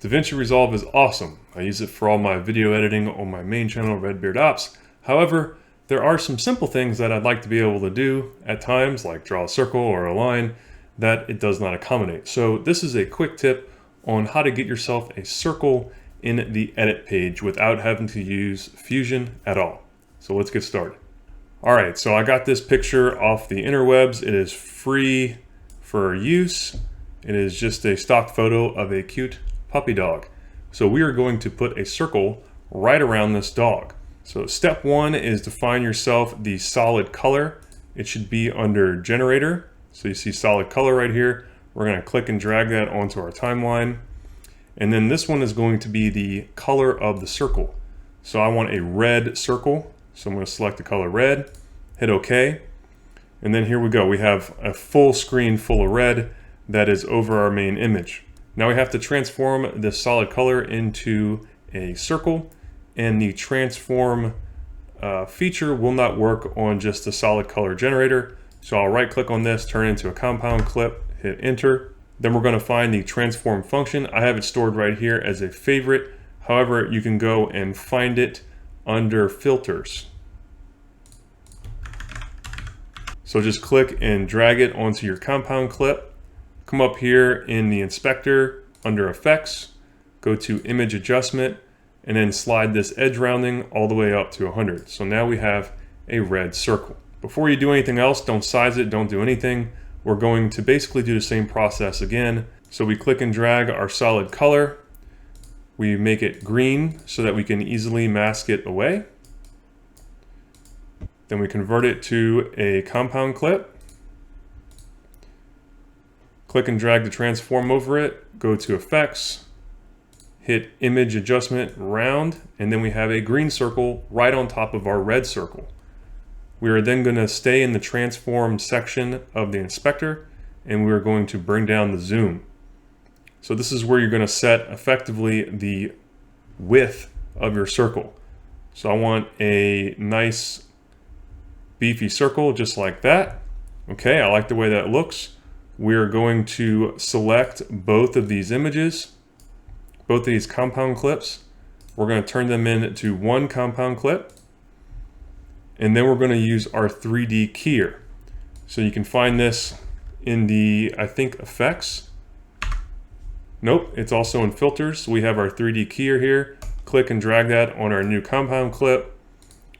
Davinci Resolve is awesome. I use it for all my video editing on my main channel, Redbeard Ops. However, there are some simple things that I'd like to be able to do at times, like draw a circle or a line, that it does not accommodate. So this is a quick tip on how to get yourself a circle in the edit page without having to use Fusion at all. So let's get started. All right, so I got this picture off the interwebs. It is free for use. It is just a stock photo of a cute puppy dog. So we are going to put a circle right around this dog. So step one is to find yourself the solid color. It should be under generator. So you see solid color right here. We're going to click and drag that onto our timeline. And then this one is going to be the color of the circle. So I want a red circle. So I'm going to select the color red, hit OK. And then here we go. We have a full screen full of red that is over our main image. Now we have to transform this solid color into a circle, and the transform feature will not work on just the solid color generator. So I'll right click on this, turn it into a compound clip, hit enter. Then we're going to find the transform function. I have it stored right here as a favorite. However, you can go and find it under filters. So just click and drag it onto your compound clip. Come up here in the inspector under effects, go to image adjustment, and then slide this edge rounding all the way up to 100. So now we have a red circle. Before you do anything else, don't size it, don't do anything. We're going to basically do the same process again. So we click and drag our solid color. We make it green so that we can easily mask it away. Then we convert it to a compound clip. Click and drag the transform over it, go to effects, hit image adjustment round, and then we have a green circle right on top of our red circle. We are then going to stay in the transform section of the inspector, and we are going to bring down the zoom. So this is where you're going to set effectively the width of your circle. So I want a nice beefy circle just like that. Okay, I like the way that looks. We're going to select both of these images, both of these compound clips. We're going to turn them into one compound clip. And then we're going to use our 3D keyer. So you can find this in the, I think, effects. Nope, it's also in filters. So we have our 3D keyer here. Click and drag that on our new compound clip.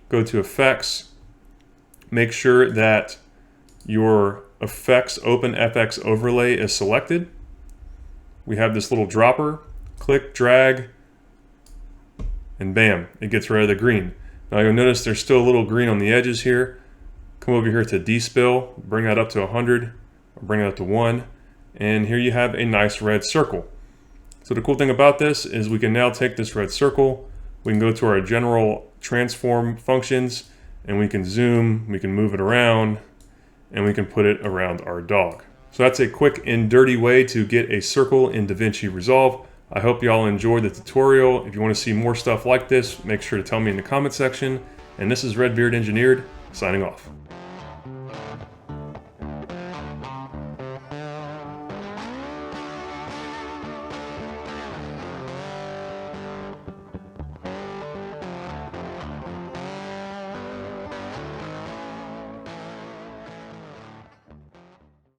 Go to effects. Make sure that your effects open FX overlay is selected. We have this little dropper. Click, drag, and bam, it gets rid of the green. Now you'll notice there's still a little green on the edges here. Come over here to despill, bring that up to 100, or bring it up to 1, and here you have a nice red circle. So the cool thing about this is we can now take this red circle, we can go to our general transform functions, and we can zoom, we can move it around, and we can put it around our dog. So that's a quick and dirty way to get a circle in Davinci Resolve. I hope you all enjoyed the tutorial. If you want to see more stuff like this, make sure to tell me in the comment section. And this is Redbeard Engineered, signing off.